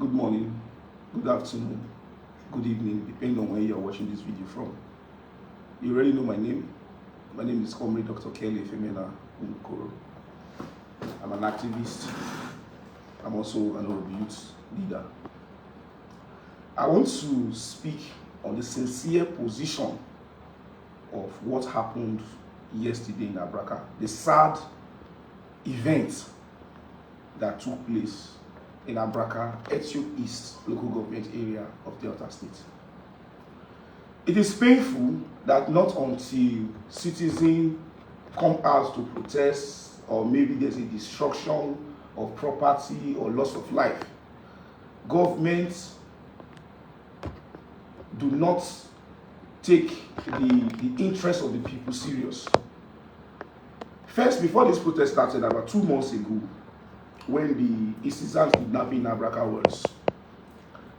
good morning, good afternoon, good evening, depending on where you're watching this video from. You already know my name. My name is Comr Efemena Umukoro. I'm an activist. I'm also an old youth leader. I want to speak on the sincere position of what happened yesterday in Abraka, the sad event that took place in Abraka, Etio East local government area of Delta State. It is painful that not until citizens come out to protest, or maybe there's a destruction of property or loss of life, governments do not take the interest of the people serious. First, before this protest started about 2 months ago, when the incessant kidnapping in Abraka was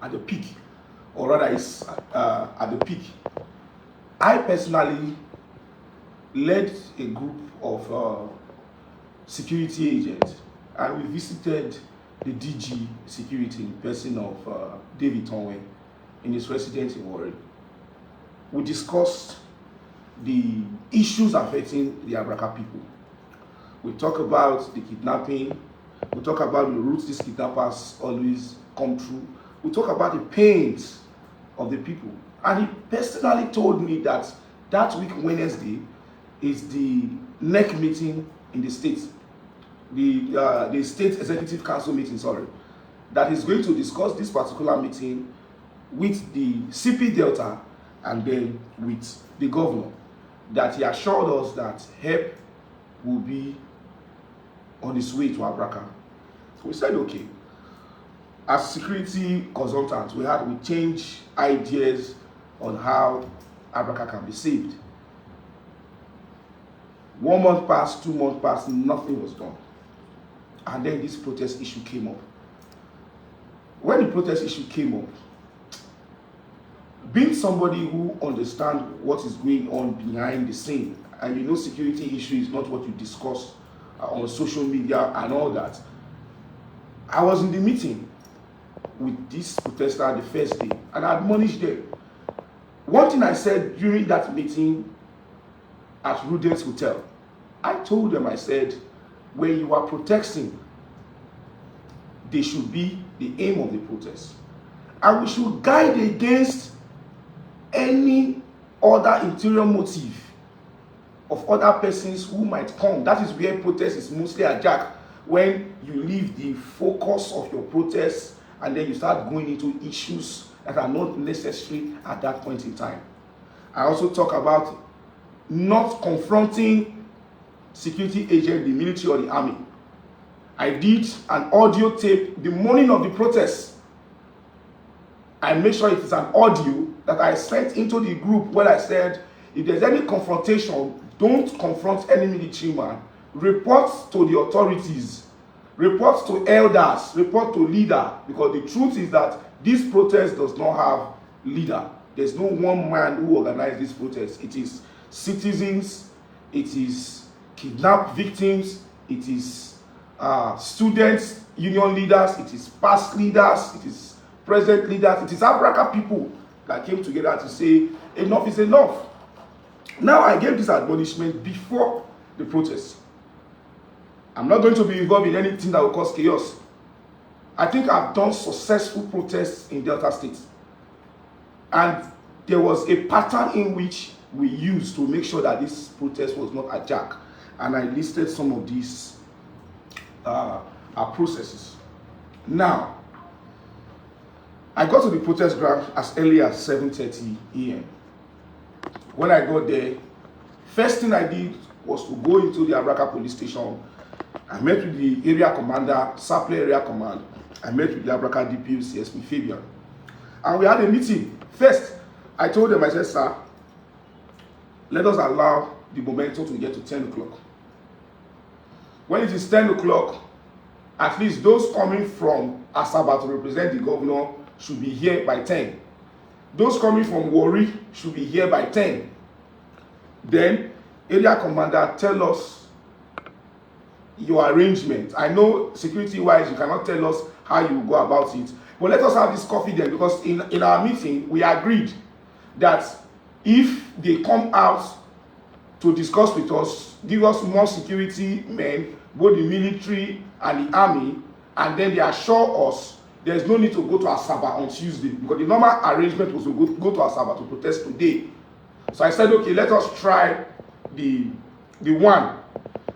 at the peak, or rather is at the peak, I personally led a group of security agents, and we visited the DG security in person of David Tonwe in his residence in Warren. We discussed the issues affecting the Abraka people. We talk about the kidnapping. We talk about the routes these kidnappers always come through. We talk about the pains of the people. And he personally told me that that week, Wednesday, is the NEC meeting in the state. The State Executive Council meeting, that is going to discuss this particular meeting with the CP Delta and then with the governor. That he assured us that help will be on its way to Abraka. So we said, okay. As security consultants, we changed ideas on how Abraka can be saved. 1 month passed, 2 months passed, nothing was done. And then this protest issue came up. When the protest issue came up, being somebody who understands what is going on behind the scene, and you know security issue is not what you discuss on social media and all that, I was in the meeting with this protester the first day, and I admonished them. One thing I said during that meeting at Rudence Hotel, I told them, I said, when you are protesting, they should be the aim of the protest. And we should guide against any other interior motive of other persons who might come. That is where protest is mostly hijacked, when you leave the focus of your protest and then you start going into issues that are not necessary at that point in time. I also talk about not confronting security agent, the military or the army. I did an audio tape the morning of the protest. I made sure it is an audio that I sent into the group where I said, if there's any confrontation, don't confront any military man. Report to the authorities, report to elders, report to leader, because the truth is that this protest does not have leader. There's no one man who organized this protest. It is citizens, it is kidnapped victims, it is students, union leaders, it is past leaders, it is present leaders, it is Abraka people that came together to say enough is enough. Now I gave this admonishment before the protest. I'm not going to be involved in anything that will cause chaos. I think I've done successful protests in Delta State. And there was a pattern in which we used to make sure that this protest was not hijacked. And I listed some of these processes. Now, I got to the protest ground as early as 7:30 a.m. When I got there, first thing I did was to go into the Abraka police station. I met with the area commander, Supply Area Command. I met with the Abraka DPO, CSP Fabian. And we had a meeting. First, I told them, I said, sir, let us allow the momentum to get to 10 o'clock. When it is 10 o'clock, at least those coming from Asaba to represent the governor should be here by 10. Those coming from Warri should be here by 10. Then, area commander tell us your arrangement. I know security-wise, you cannot tell us how you go about it. But let us have this coffee then, because in our meeting, we agreed that if they come out to discuss with us, give us more security men, both the military and the army, and then they assure us there's no need to go to Asaba on Tuesday, because the normal arrangement was to go to Asaba to protest today. So I said, okay, let us try the one,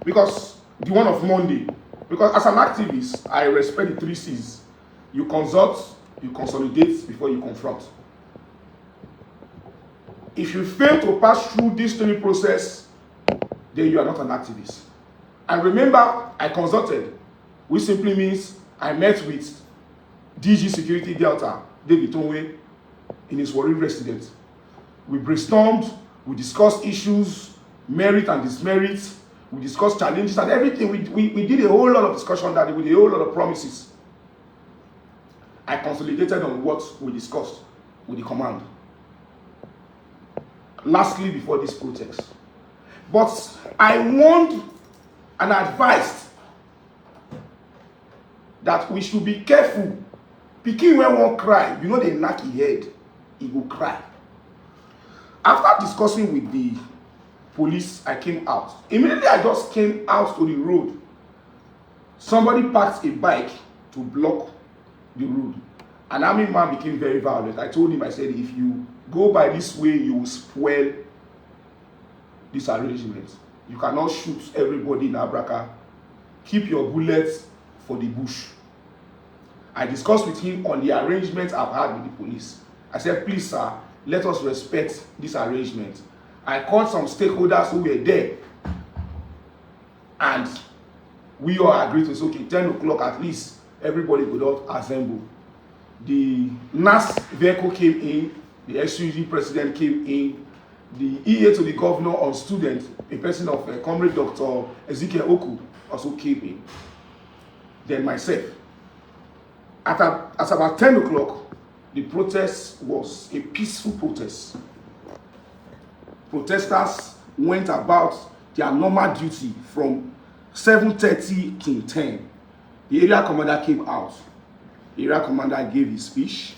because the one of Monday. Because as an activist, I respect the 3 C's. You consult, you consolidate before you confront. If you fail to pass through this 3 process, then you are not an activist. And remember, I consulted, which simply means I met with DG Security Delta, David Tonwe, in his Warri residence. We brainstormed, we discussed issues, merit and dismerit, we discussed challenges and everything. We did a whole lot of discussion that day with a whole lot of promises. I consolidated on what we discussed with the command. Lastly, before this protest. But I warned and advised that we should be careful. Pikin when one cry, you know they knock his head, he will cry. After discussing with the police, I came out. Immediately I just came out to the road. Somebody parked a bike to block the road. An army man became very violent. I told him, I said, if you go by this way, you will spoil this arrangement. You cannot shoot everybody in Abraka. Keep your bullets for the bush. I discussed with him on the arrangement I've had with the police. I said, please, sir, let us respect this arrangement. I called some stakeholders who were there, and we all agreed to say, okay, 10 o'clock at least, everybody would all assemble. The NAS vehicle came in, the SUG president came in, the EA to the governor on students, a person of Comr Dr. Ezekiel Oku, also came in. Then myself. At about 10 o'clock, the protest was a peaceful protest. Protesters went about their normal duty from 7:30 to 10. The area commander came out. The area commander gave his speech.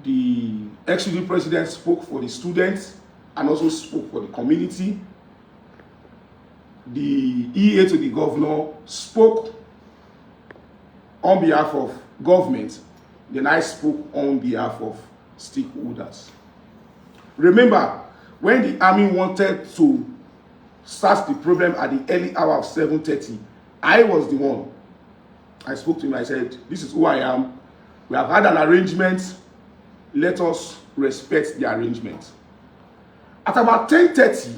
The ex-UD president spoke for the students and also spoke for the community. The EA to the governor spoke on behalf of government. Then I spoke on behalf of stakeholders. Remember, when the army wanted to start the problem at the early hour of 7:30, I was the one. I spoke to him, I said, this is who I am. We have had an arrangement. Let us respect the arrangement. At about 10:30,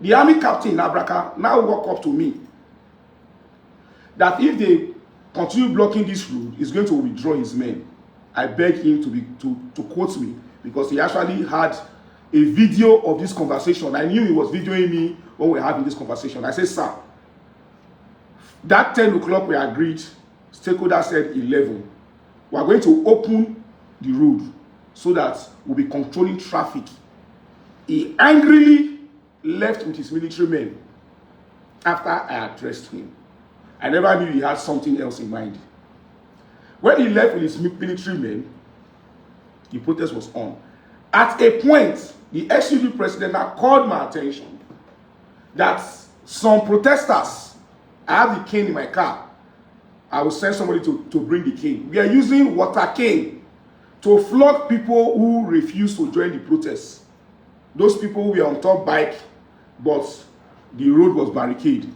the army captain in Abraka now walked up to me that if they continue blocking this road, he's going to withdraw his men. I begged him to quote me, because he actually had a video of this conversation. I knew he was videoing me when we were having this conversation. I said, sir, that 10 o'clock we agreed, stakeholder said 11. We are going to open the road so that we'll be controlling traffic. He angrily left with his military men after I addressed him. I never knew he had something else in mind. When he left with his military men, the protest was on. At a point, the ex-UD president now called my attention that some protesters, I have the cane in my car. I will send somebody to bring the cane. We are using water cane to flog people who refuse to join the protest. Those people who were on top bike, but the road was barricaded.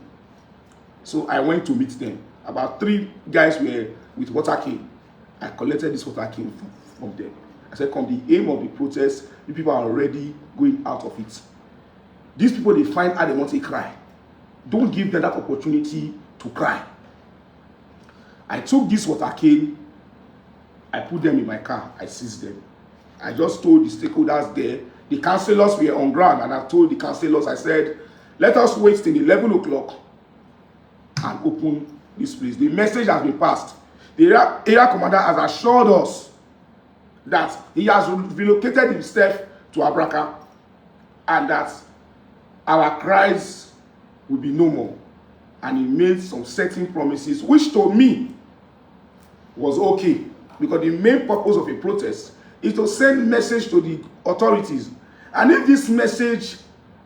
So I went to meet them. About 3 guys were with water cane. I collected this water cane from them. I said, come, the aim of the protest, the people are already going out of it. These people, they find out they want to cry. Don't give them that opportunity to cry. I took this water cane, I put them in my car, I seized them. I just told the stakeholders there, the councillors were on ground, and I told the councillors, I said, let us wait till 11 o'clock and open this place. The message has been passed. The area commander has assured us that he has relocated himself to Abraka and that our cries will be no more. and he made some certain promises, which to me was okay, because the main purpose of a protest is to send message to the authorities. And if this message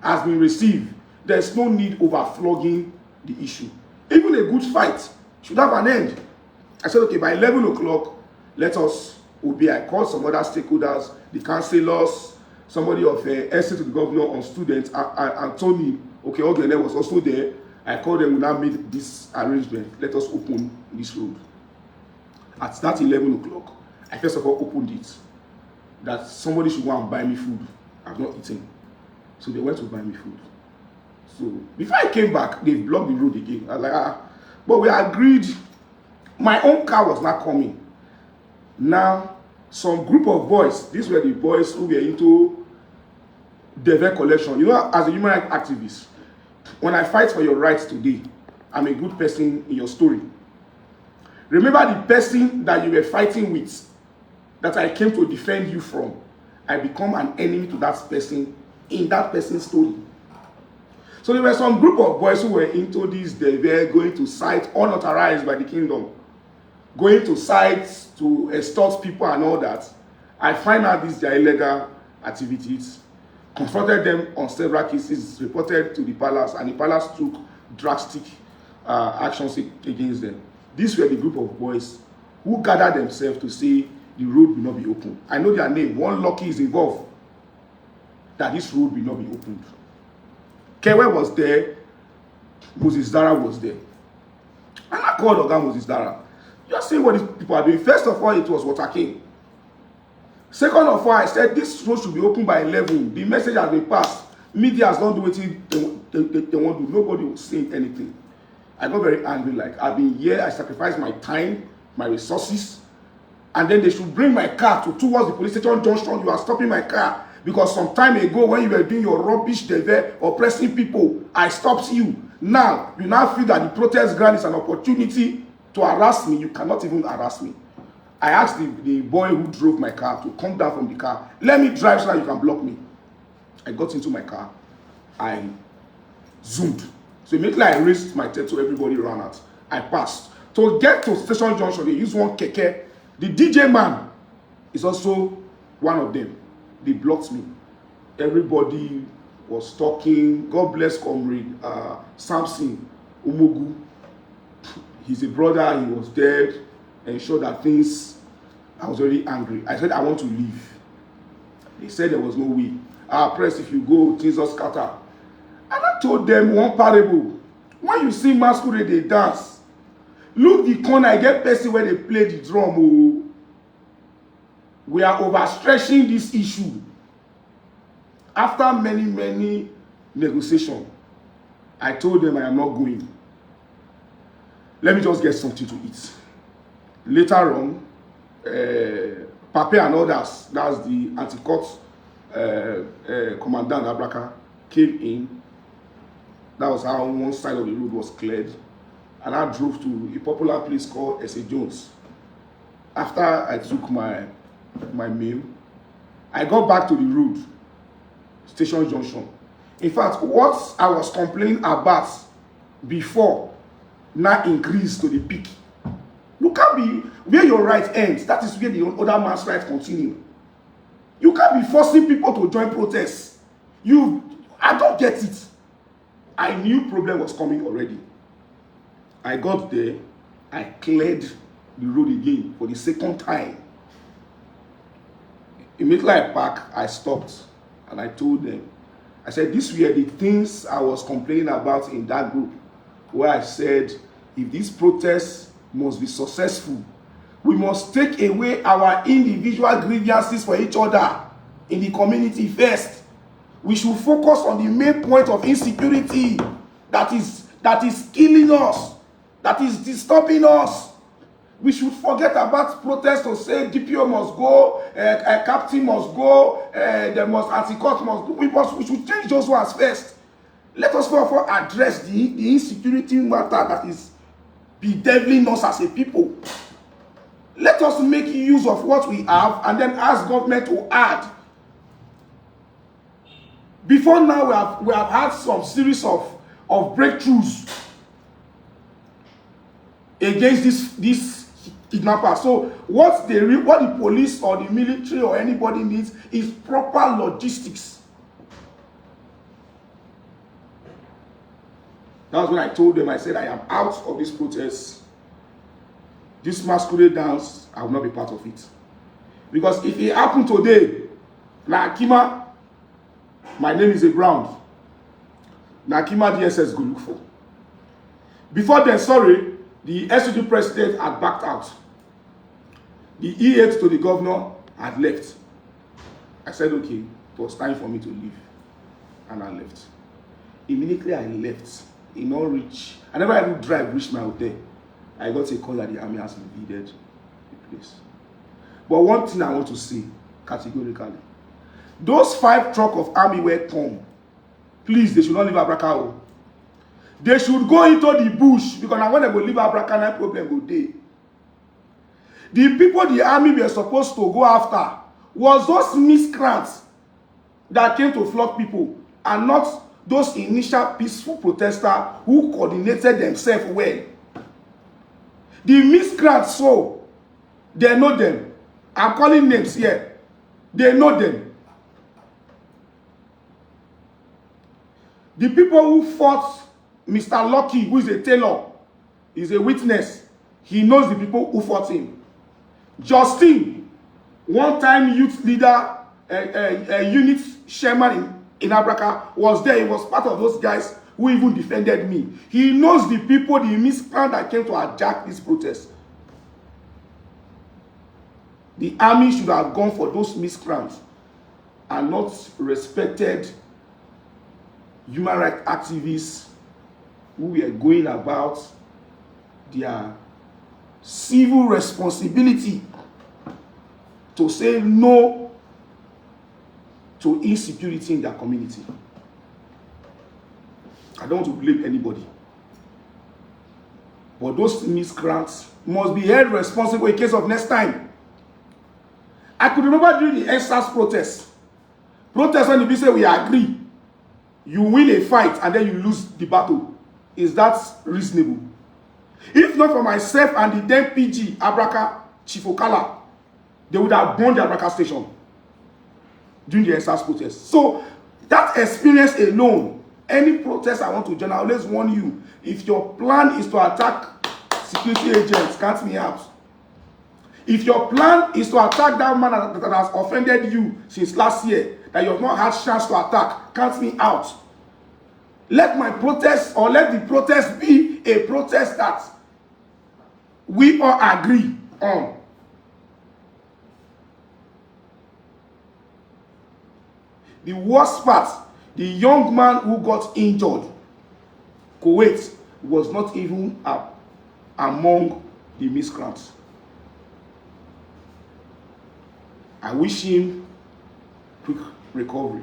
has been received, there's no need overflogging the issue. Even a good fight should have an end. I said, okay, by 11 o'clock, let us obey. I called some other stakeholders, the councillors, somebody of essay to the governor on students, and told me, okay, Ogene was also there. I called them, we now made this arrangement. Let us open this road. At that 11 o'clock, I first of all opened it, that somebody should go and buy me food. I've not eaten. So they went to buy me food. So before I came back, they blocked the road again. I was like, but we agreed. My own car was not coming. Now, some group of boys, these were the boys who were into debt collection. You know, as a human rights activist, when I fight for your rights today, I'm a good person in your story. Remember the person that you were fighting with, that I came to defend you from. I become an enemy to that person in that person's story. So there were some group of boys who were into this. They were going to site unauthorized by the kingdom, going to sites to extort people and all that. I find out these their illegal activities, confronted them on several cases, reported to the palace, and the palace took drastic actions against them. These were the group of boys who gathered themselves to say the road will not be opened. I know their name. One Lucky is involved, that this road will not be opened. Kewe was there. Moses Dara was there. And I called Oga Moses Dara. You are seeing what these people are doing. First of all, it was Water King. Second of all, I said this road should be opened by 11. The message has been passed. Media has not done what they want to do. Nobody was saying anything. I got very angry. Like, I've been here. I sacrificed my time, my resources. And then they should bring my car towards the police station junction. You are stopping my car. Because some time ago, when you were doing your rubbish there, oppressing people, I stopped you. Now, you now feel that the protest ground is an opportunity to harass me. You cannot even harass me. I asked the boy who drove my car to come down from the car. Let me drive so that you can block me. I got into my car. I zoomed. So immediately I raised my tail, so everybody ran out. I passed. To get to Station Junction, they used one keke. The DJ man is also one of them. They blocked me. Everybody was talking. God bless Comr Samson Umugu. He's a brother. He was dead. Ensured that things. I was very angry. I said I want to leave. They said there was no way. Press, if you go, things will scatter. And I told them one parable. When you see masquerade, they dance. Look the corner. I get person where they play the drum. Oh. We are overstretching this issue. After many negotiations, I told them I am not going. Let me just get something to eat. Later on, Pape and others, that's the anti-court commandant Abraka, came in. That was how one side of the road was cleared. And I drove to a popular place called S.A. Jones. After I took my meal, I got back to the road, Station Junction. In fact, what I was complaining about before now increased to the peak. You can't be where your right ends. That is where the other man's right continue. You can't be forcing people to join protests. I don't get it. I knew problem was coming already. I got there. I cleared the road again for the second time. Immediately I parked, I stopped, and I told them, I said, these were the things I was complaining about in that group, where I said, if this protest must be successful, we must take away our individual grievances for each other in the community first. We should focus on the main point of insecurity that is killing us, that is disturbing us. We should forget about protests to say DPO must go, captain must go, there must anti-court must go. We should change those ones first. Let us therefore address the insecurity matter that is bedeviling us as a people. Let us make use of what we have and then ask government to add. Before now, we have had some series of breakthroughs. against this kidnapper. So what the police or the military or anybody needs is proper logistics. That was when I told them, I said, I am out of this protest. This masquerade dance, I will not be part of it. Because if it happened today, Nakima, my name is Brown. Nakima DSS go look for. Before then, sorry, the SUG president had backed out. The E8 to the governor had left. I said, okay, it was time for me to leave. And I left. Immediately I left. In all reach, I never even reached my hotel. I got a call that the army has invaded the place. But one thing I want to say categorically, those 5 trucks of army were come. Please, they should not leave Abraka. They should go into the bush, because now when they go leave Abraka, no problem go there. The people the army were supposed to go after was those miscreants that came to flog people, and not those initial peaceful protesters who coordinated themselves well. The miscreants, so they know them. I'm calling names here. They know them. The people who fought Mr. Lucky, who is a tailor, is a witness. He knows the people who fought him. Justin, one-time youth leader, unit chairman in Abraka, was there. He was part of those guys who even defended me. He knows the people, the miscreants that came to hijack this protest. The army should have gone for those miscreants and not respected human rights activists who were going about their civil responsibility to say no to insecurity in their community. I don't want to blame anybody. But those miscreants must be held responsible in case of next time. I could remember during the NSAS protest when the say we agree, you win a fight and then you lose the battle. Is that reasonable? If not for myself and the then PG, Abraka, Chief Okala, they would have burned the Abraka station during the NSAS protest. So that experience alone, any protest I want to join, I always warn you, if your plan is to attack security agents, count me out. If your plan is to attack that man that has offended you since last year, that you have not had chance to attack, count me out. Let my protest, or let the protest be a protest that we all agree on. The worst part, the young man who got injured, Kuwait, was not even among the miscreants. I wish him quick recovery.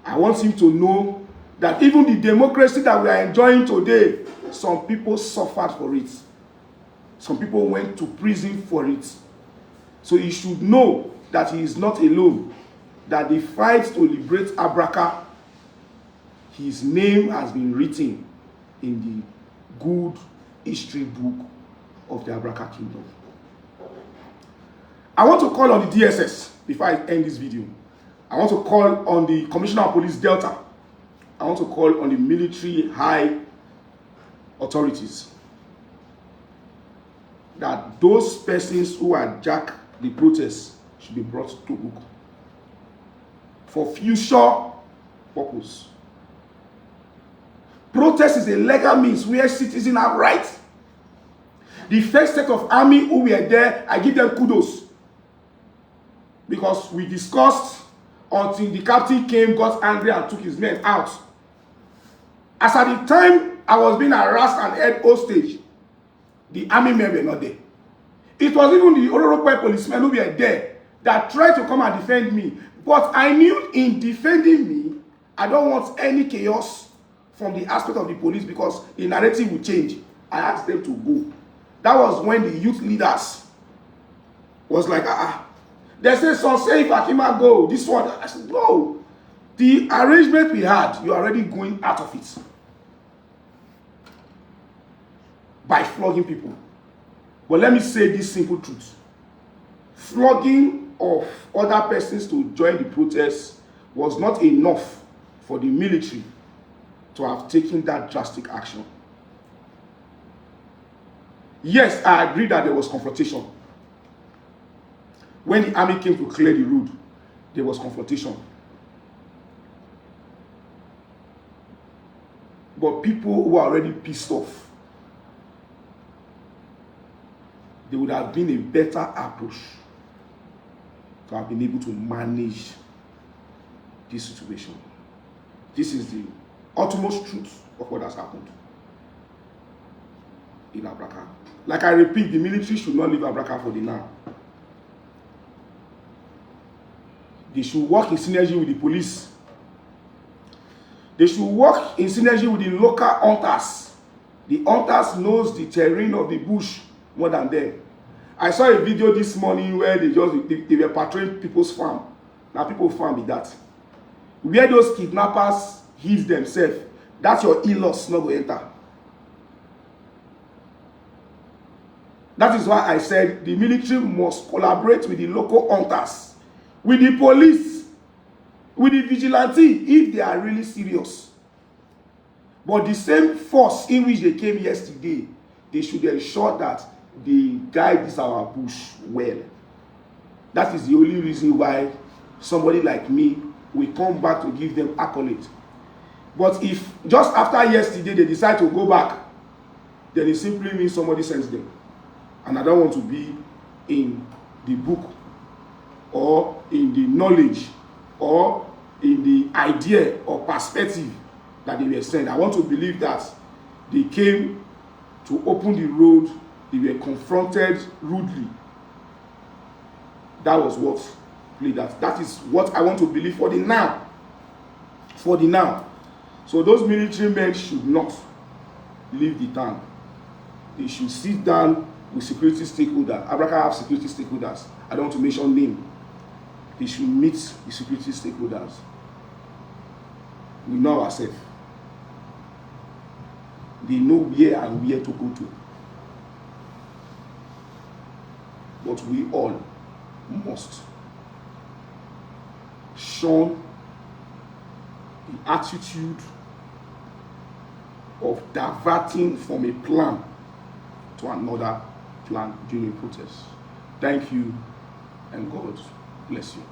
I want him to know that even the democracy that we are enjoying today, some people suffered for it. Some people went to prison for it. So he should know that he is not alone. That the fight to liberate Abraka, his name has been written in the good history book of the Abraka Kingdom. I want to call on the DSS before I end this video. I want to call on the Commissioner of Police Delta. I want to call on the military high authorities that those persons who hijack the protests should be brought to book for future purpose. Protest is a legal means where citizens have rights. The first set of army who were there, I give them kudos. Because we discussed until the captain came, got angry and took his men out. As at the time I was being harassed and held hostage, the army men were not there. It was even the Ororope policemen who were there that tried to come and defend me. But I knew in defending me, I don't want any chaos from the aspect of the police because the narrative will change. I asked them to go. That was when the youth leaders was like, They say, so say if Akima go, this one. I said, no. The arrangement we had, you're already going out of it. by flogging people. But let me say this simple truth. Flogging of other persons to join the protest was not enough for the military to have taken that drastic action. Yes, I agree that there was confrontation. When the army came to clear the road, there was confrontation. But people who are already pissed off, there would have been a better approach to have been able to manage this situation. This is the utmost truth of what has happened in Abraka. Like I repeat, the military should not leave Abraka for the now. They should work in synergy with the police. They should work in synergy with the local hunters. The hunters knows the terrain of the bush more than them. I saw a video this morning where they were patrolling people's farm. Now people's farm be that. Where those kidnappers hid themselves, that's your in-laws not going to enter. That is why I said the military must collaborate with the local hunters, with the police, with the vigilante if they are really serious. But the same force in which they came yesterday, they should ensure that they guide this our bush well. That is the only reason why somebody like me will come back to give them accolade. But if just after yesterday they decide to go back, then it simply means somebody sends them. And I don't want to be in the book or in the knowledge or in the idea or perspective that they were sent. I want to believe that they came to open the road, they were confronted rudely. That was what played out. That is what I want to believe for the now. For the now. So those military men should not leave the town. They should sit down with security stakeholders. Abraka have security stakeholders. I don't want to mention name. They should meet the security stakeholders. We know ourselves. They know where and where to go to. But we all must shun the attitude of diverting from a plan to another plan during protest. Thank you, and God bless you.